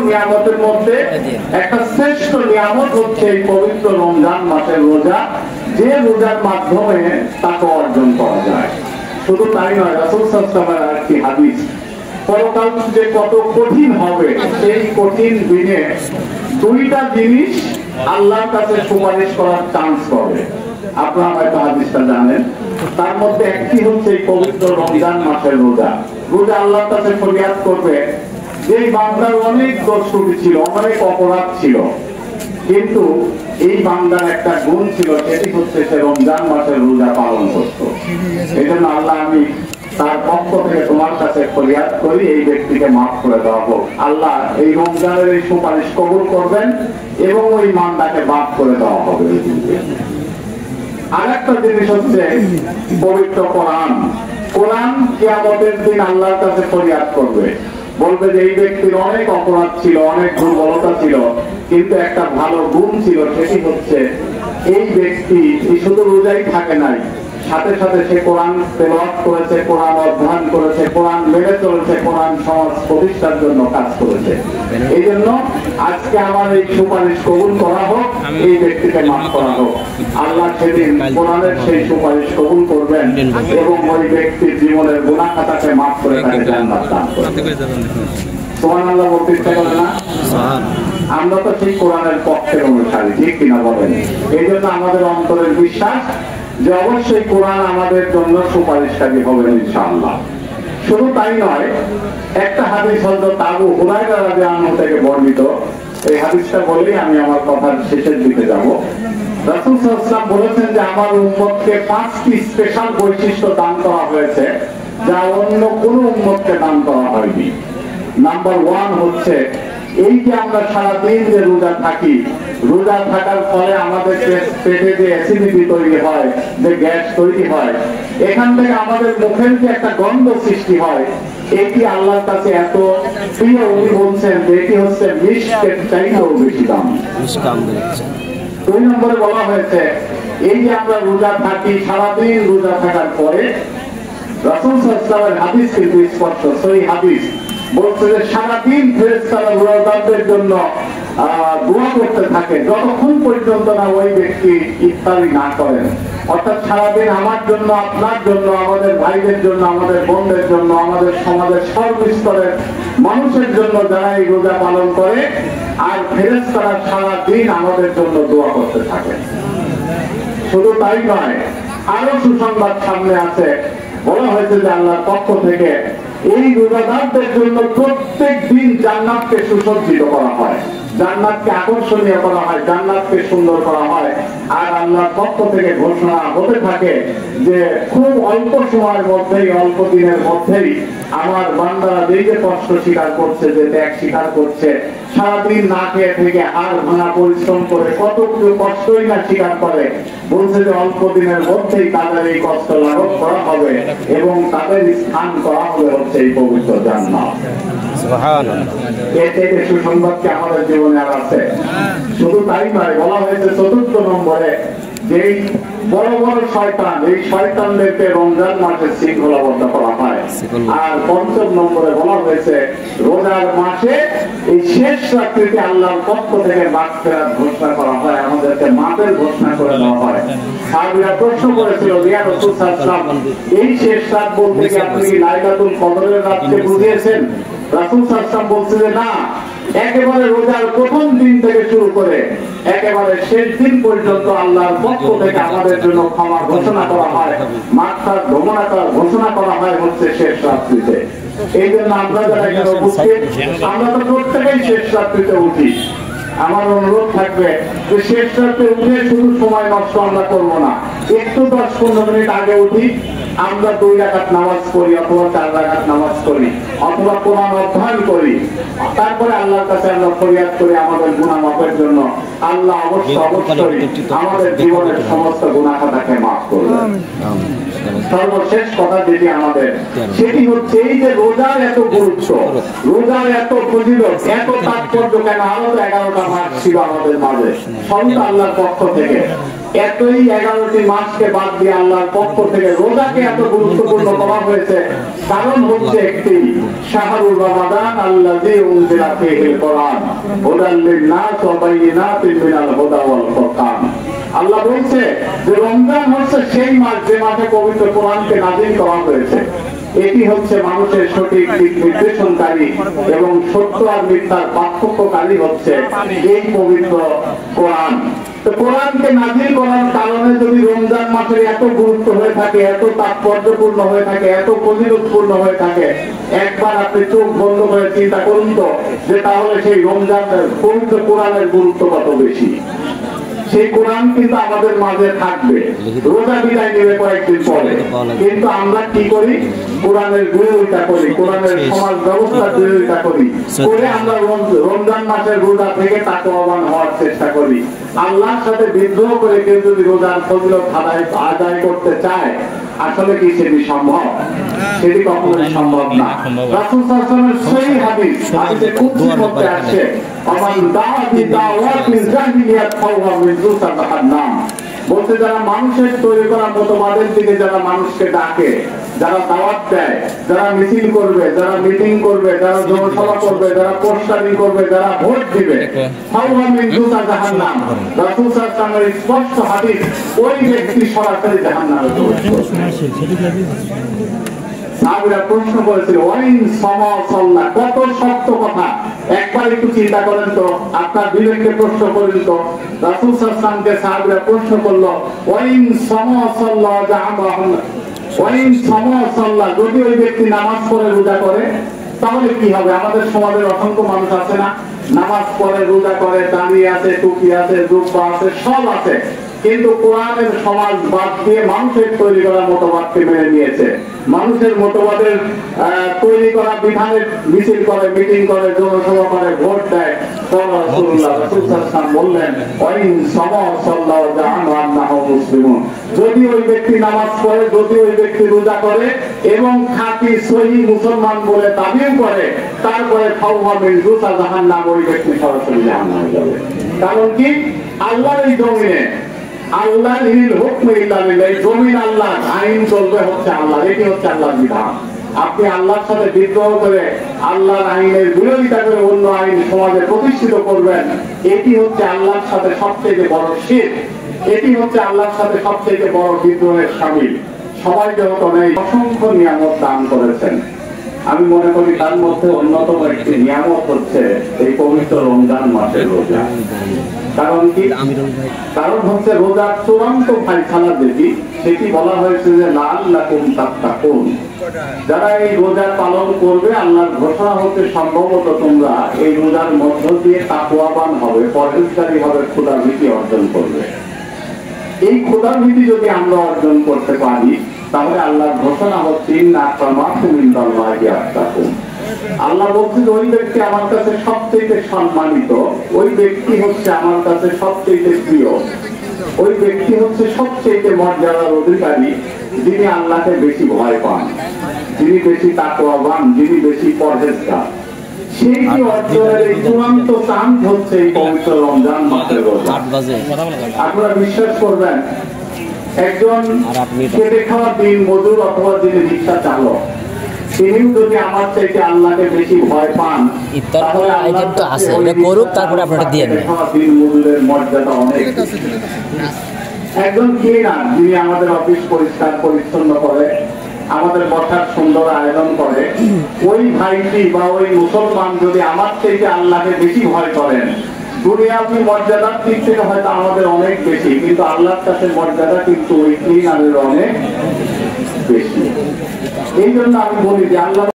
নিয়ামতের মধ্যে একটা শ্রেষ্ঠ নিয়ামত হচ্ছে এই পবিত্র রমজান মাসের রোজা, যে রোজার মাধ্যমে তাকওয়া অর্জন করা যায়। শুধু তাই নয়, রাসূল সাল্লাল্লাহু আলাইহি ওয়াসাল্লামের একটি হাদিস, পরকাল যে কত কঠিন হবে, সেই কঠিন দিনে দুইটা জিনিস আল্লাহর কাছে সুপারিশ করার চান্স পাবে। আপনারা হয়তো হাদিসটা জানেন। তার মধ্যে একটি হচ্ছে এই পবিত্র রমজান মাসের রোজা। রোজা আল্লাহর কাছে ফরিয়াদ করবে যে বান্দার অনেক দোষ ত্রুটি ছিল, অনেক অপরাধ ছিল, কিন্তু এই বান্দার একটা গুণ ছিল, সেটি হচ্ছে সে রমজান মাসের রোজা পালন করত। এই জন্য আল্লাহ, আমি তার পক্ষ থেকে তোমার কাছে ফরিয়াদ করি, এই ব্যক্তিকে মাফ করে দেওয়া হোক। আল্লাহ এই রমজানের এই সুপারিশ কবুল করবেন এবং ওই বান্দাকে মাফ করে দেওয়া হবে। আরেকটা জিনিস হচ্ছে পবিত্র কোরআন। কোরআন কিয়ামতের দিন আল্লাহর কাছে ফরিয়াদ করবে, বলবে যে এই ব্যক্তির অনেক অপরাধ ছিল, অনেক দুর্বলতা ছিল, কিন্তু একটা ভালো গুণ ছিল, সেটি হচ্ছে এই ব্যক্তি শুধু রোজাই থাকে নাই, সাথে সাথে সে কোরআন তেলাওয়াত করেছে, কোরআন অধ্যয়ন করেছে, কোরআন মেনে চলেছে, কোরআন সমাজ প্রতিষ্ঠার জন্য কাজ করেছে। এই জন্য আজকে আমার এই সুপারিশ কবুল করা হোক, এই ব্যক্তিকে মাফ করা হোক। আল্লাহ সেদিন কোরআনের সেই সুপারিশ কবুল করবেন এবং ওই ব্যক্তির জীবনের গুনাহ খাতাকে মাফ করে তাকে জান্নাত দান করবেন। সুবহানাল্লাহ বলতে ইচ্ছা করে না? আমরা তো ঠিক কোরআনের পক্ষের অনুসারী, ঠিক কিনা বলেন? এই জন্য আমাদের অন্তরের বিশ্বাস যে অবশ্যই কোরআন আমাদের জন্য সুপারিশকারী হবে ইনশাআল্লাহ। শুধু তাই নয়, একটা হাদিস হযরত আবু হুরায়রা রাদিয়াল্লাহু আনহু থেকে বর্ণিত। এই হাদিসটা বলেই আমি আমার কথার শেষের দিকে যাব। রাসূল সাল্লাল্লাহু আলাইহি ওয়াসাল্লাম বলেছেন যে আমার উম্মতকে 5টি স্পেশাল বৈশিষ্ট্য দান করা হয়েছে, যা অন্য কোনো উম্মতকে দান করা হয়নি। নাম্বার 1 হচ্ছে, এই যে আমরা সারাদিন যে রোজা থাকি, রোজা থাকার ফলে আমাদের পেটে যে অ্যাসিডিটি তৈরি হয়, যে গ্যাস তৈরি হয়, এখান থেকে আমাদের মুখের যে একটা গন্ধ সৃষ্টি হয়, এটি আল্লাহর কাছে এত প্রিয়, উনি বলছেন যে এটি হচ্ছে মিশকের চাইতেও বেশি দাম। 2 নম্বরে বলা হয়েছে, এই যে আমরা রোজা থাকি, সারাদিন রোজা থাকার পরে রাসূল সাল্লাল্লাহু আলাইহি ওয়াসাল্লামের হাদিস কিন্তু স্পষ্ট, সহিহ হাদিস, বলছে যে সারাদিন ফেরেশতারা রোজাদারদের জন্য দোয়া করতে থাকে, যতক্ষণ পর্যন্ত না ওই ব্যক্তি ইফতারি না করেন। অর্থাৎ সারাদিন আমার জন্য, আপনার জন্য, আমাদের ভাইদের জন্য, আমাদের বোনদের জন্য, আমাদের সমাজের সর্বস্তরের মানুষের জন্য যারা এই রোজা পালন করে, আর ফেরেশতারা সারাদিন আমাদের জন্য দোয়া করতে থাকে। শুধু তাই নয়, আরো সুসংবাদ সামনে আছে। বলা হয়েছে যে আল্লাহর পক্ষ থেকে এই রোজাদারদের জন্য প্রত্যেক দিন জান্নাতকে সুসজ্জিত করা হয়, জান্নাতকে আকর্ষণীয় করা হয়, জান্নাতকে সুন্দর করা হয়। আর আল্লাহর পক্ষ থেকে ঘোষণা হতে থাকে যে খুব অল্প সময়ের মধ্যেই, অল্প দিনের মধ্যেই আমার বান্দারা যে যে কষ্ট স্বীকার করছে, যে ত্যাগ স্বীকার করছে, সারাদিন না খেয়ে থেকে হাড় ভাঙা পরিশ্রম করে কত কষ্টই না স্বীকার করে, বলছে যে অল্প দিনের মধ্যেই তাদের এই কষ্ট লাঘব করা হবে এবং তাদের স্থান করা হবে হচ্ছে এই পবিত্র জান্নাত। এর থেকে সুসংবাদ কি আমাদের জীবনে আর আছে? শুধু তাই নয়, বলা হয়েছে 4 নম্বরে, যে বড় বড় শয়তান, এই শয়তানদেরকে রমজান মাসে শৃঙ্খলাবদ্ধ করা হয়। আর 5 নম্বরে বলা হয়েছে, রোজার মাসে এই শেষ রাত্রিতে আল্লাহর পক্ষ থেকে মাগফিরাত ঘোষণা করা হয়, আমাদেরকে মাফের ঘোষণা করে দেওয়া হয়। সাহাবীরা প্রশ্ন করেছিল, ইয়া রাসূল সাল্লাল্লাহু আলাইহি ওয়াসাল্লাম, এই শেষ রাত বলতে কি আপনি লাইলাতুল কদরের রাতকে বুঝিয়েছেন? রাসূল সাল্লাল্লাহু আলাইহি ওয়াসাল্লাম বলছে যে না, একেবারে রোজার প্রথম দিন থেকে শুরু করে একেবারে শেষ দিন পর্যন্ত আল্লাহর পক্ষ থেকে আমাদের জন্য ক্ষমা ঘোষণা করা হয়, মাগফিরাত ঘোষণা করা হয় হচ্ছে শেষ রাত্রিতে। এই জন্য আমরা যারা এখানে উপস্থিত, আমরা তো প্রত্যেকেই শেষ রাত্রিতে উঠি। আমার অনুরোধ থাকবে যে শেষ রাতে উঠে শুধু সময় নষ্ট আমরা করবো না, একটু 10-15 মিনিট আগে উঠি, আমরা 2 রাকাত নামাজ পড়ি অথবা 4 রাকাত নামাজ পড়ি অথবা কোরআন অধ্যয়ন করি, তারপরে আল্লাহর কাছে আমরা ফরিয়াদ করি আমাদের গুনাহ মাফের জন্য। আল্লাহ অবশ্যই আমাদের জীবনের সমস্ত গুনাহ খাতাকে মাফ করবেন। সর্বশেষ কথা যেটি আমাদের, সেটি হচ্ছে এই যে রোজার এত গুরুত্ব, রোজার এত ফজিলত, এত তাৎপর্য কেন? আরো 11টা মাস ছিল আমাদের মাঝে, সব আল্লাহর পক্ষ থেকে। এতই 11টি মাসকে বাদ দিয়ে আল্লাহর পক্ষ থেকে রোজাকে এত গুরুত্বপূর্ণ করা হয়েছে, কারণ হচ্ছে একটি শাহরুর রমাদান আল্লাযী উনজিলা ফীহিল কোরআন হুদাল লিন-নাস ওয়া বাইয়িনাতিন মিনাল হুদা ওয়াল ফুরকান। আল্লাহ বলছে যে রমজান হচ্ছে সেই মাস যে মাসে পবিত্র কোরআনকে নাযিল করা হয়েছে। এটি হচ্ছে মানুষের সঠিক দিক নির্দেশনকারী এবং সত্য আর মিথ্যার পার্থক্যকারী হচ্ছে এই পবিত্র কোরআন। তো কোরআনকে নাযিল করার কারণে যদি রমজান মাসের এত গুরুত্ব হয়ে থাকে, এত তাৎপর্যপূর্ণ হয়ে থাকে, এত ফজিলতপূর্ণ হয়ে থাকে, একবার আপনি চোখ বন্ধ করে চিন্তা করুন তো যে তাহলে সেই রমজানের পবিত্র কোরআনের গুরুত্ব কত বেশি। সেই কোরআন কিন্তু আমাদের মাঝে থাকবে, রোজা বিদায় নেবে কয়েকদিন পরে, কিন্তু আমরা কি করি? কোরআনের বিরোধিতা করি, কোরআনের সমাজ ব্যবস্থার বিরোধিতা করি, করে আমরা রমজান মাসের রোজা থেকে তাকওয়াবান হওয়ার চেষ্টা করি। আল্লাহর সাথে বিদ্রোহ করে কেউ যদি রোজার ফজিলত আদায় করতে চায়, আসলে কি সেটি সম্ভব? সেটি কখনোই সম্ভব না। রাসূল সাল্লাল্লাহু আলাইহি ওয়াসাল্লামের সহিহ হাদিস, হাদিসে কুদসির মধ্যে আছে, আমান দাওয়াতি দাওয়াতিল জাহিলিয়াত ফাওয়া মিনজুসা জাহান্নাম। বলতে যারা মানুষের তৈরি করা মতবাদের দিকে যারা মানুষকে ডাকে, যারা দাওয়াত দেয়, যারা মিছিল করবে, যারা মিটিং করবে, যারা জনসভা করবে, যারা পোস্টারিং করবে, যারা ভোট দিবে, ফাওয়া মিনজুসা জাহান্নাম। রাসূল সাল্লাল্লাহু আলাইহি ওয়াসাল্লামের স্পষ্ট হাদিস, ওই ব্যক্তি সরাসরি জাহান্নামে যাবে। সাহাবীরা প্রশ্ন করেছিল, ওয়াইন সামা সাল্লাহ, কত শক্ত কথা। একবার একটু চিন্তা করেন তো, আপনার বিবেককে প্রশ্ন করেন তো। রাসূল সাল্লাল্লাহু আলাইহি ওয়াসাল্লামকে সাহাবীরা প্রশ্ন করলো, ওয়াইন সামা সাল্লাহ জাহান্নাম, ওয়াইন সামা সাল্লাহ, যদি ওই ব্যক্তি নামাজ পড়ে রোজা করে তাহলে কি হবে? আমাদের সমাজের অসংখ্য মানুষ আছে না, নামাজ পড়ে রোজা করে, দাঁড়িয়ে আছে, টুপি আছে, জুব্বা আছে, সব আছে, কিন্তু কোরআনের সমাজ বাদ দিয়ে মানুষের তৈরি করা মতবাদকে মেনে নিয়েছে। মানুষের মতবাদের তৈরি করা বিধানের মিছিল করে, মিটিং করে, জনসভা করে, ভোট দেয়। রাসূলুল্লাহ সাল্লাল্লাহু আলাইহি ওয়াসাল্লাম বললেন, ওয়াইন সামা সাল্লাহু জাহান্নাম আন্নাহু মুসলিমুন, যদি ওই ব্যক্তি নামাজ পড়ে, যদি ওই ব্যক্তি রোজা করে এবং খাঁটি সহি মুসলমান বলে দাবিও করে, তারপরে ফাওয়া মিনজুসা জাহান্নাম, ওই ব্যক্তি সরাসরি জাহান্নামে যাবে। কারণ কি? আল্লাহর এই জমিনে আল্লাহর হুকম ইল্লা লিল্লাহ, জমিন আল্লাহ, আইন চলবে হচ্ছে আল্লাহ, এটি হচ্ছে আল্লাহর বিধান। আপনি আল্লাহর সাথে বিদ্রোহ করে, আল্লাহর আইনের বিরোধিতা করে অন্য আইন সমাজে প্রতিষ্ঠিত করবেন, এটি হচ্ছে আল্লাহর সাথে সবচেয়ে বড় শিরক, এটি হচ্ছে আল্লাহর সাথে সবচেয়ে বড় বিদ্রোহের শামিল। সবাই যত নেই অসংখ্য নিয়ামত দান করেছেন, আমি মনে করি তার মধ্যে অন্যতম একটি নিয়ামত হচ্ছে এই পবিত্র রমজান মাসের রোজা। কারণ কি? কারণ হচ্ছে রোজার চূড়ান্ত ফায়সালা যেটি, সেটি বলা হয়েছে যে লাআল্লাকুম তাত্তাকুন, যারা এই রোজা পালন করবে, আল্লাহর ঘোষণা হচ্ছে সম্ভবত তোমরা এই রোজার মধ্য দিয়ে তাকওয়াবান হবে, পরহেজগারী হবে, খোদার ভীতি অর্জন করবে। এই খোদার ভীতি যদি আমরা অর্জন করতে পারি, তাহলে আল্লাহর ঘোষণা হচ্ছে ইন্না আক্রামাকুম ইনদাল্লাহি আতকাকুম। আল্লাহ বলছেন ওই ব্যক্তি আমার কাছে সবচেয়ে সম্মানিত, ওই ব্যক্তি হচ্ছে আমার কাছে সবচেয়ে প্রিয়, ওই ব্যক্তি হচ্ছে সবচেয়ে মর্যাদার অধিকারী, যিনি আল্লাহকে বেশি ভয় পান, যিনি বেশি তাকওয়াবান, যিনি বেশি পরহেজগার। সেইটি অর্জনের এই চূড়ান্ত চান্স হচ্ছে এই পবিত্র রমজান মাসের রোজা। আপনারা বিশ্বাস করবেন, একজন খেটে খাওয়া দিন মজুর অথবা যিনি রিক্সা চালক, তিনিও যদি আমার চাইতে আল্লাহকে বেশি ভয় পান, তাহলে আইটেম তো আছে, এটা করুক, তারপরে আপনারা দিয়ে দেন। দিন মজুরের মর্যাদা অনেক। একজন ক্লিনার, যিনি আমাদের অফিস পরিষ্কার পরিচ্ছন্ন করে, আমাদের বসার সুন্দর আয়োজন করে, ওই ভাইটি বা ওই মুসলমান যদি আমার চাইতে আল্লাহকে বেশি ভয় করেন, দুনিয়াবি মর্যাদার দিক থেকে হয়তো আমাদের অনেক বেশি, কিন্তু আল্লাহর কাছে মর্যাদা কিন্তু ওই ক্লিনারের অনেক বেশি। এই জন্য আমি বলি যে আল্লাহ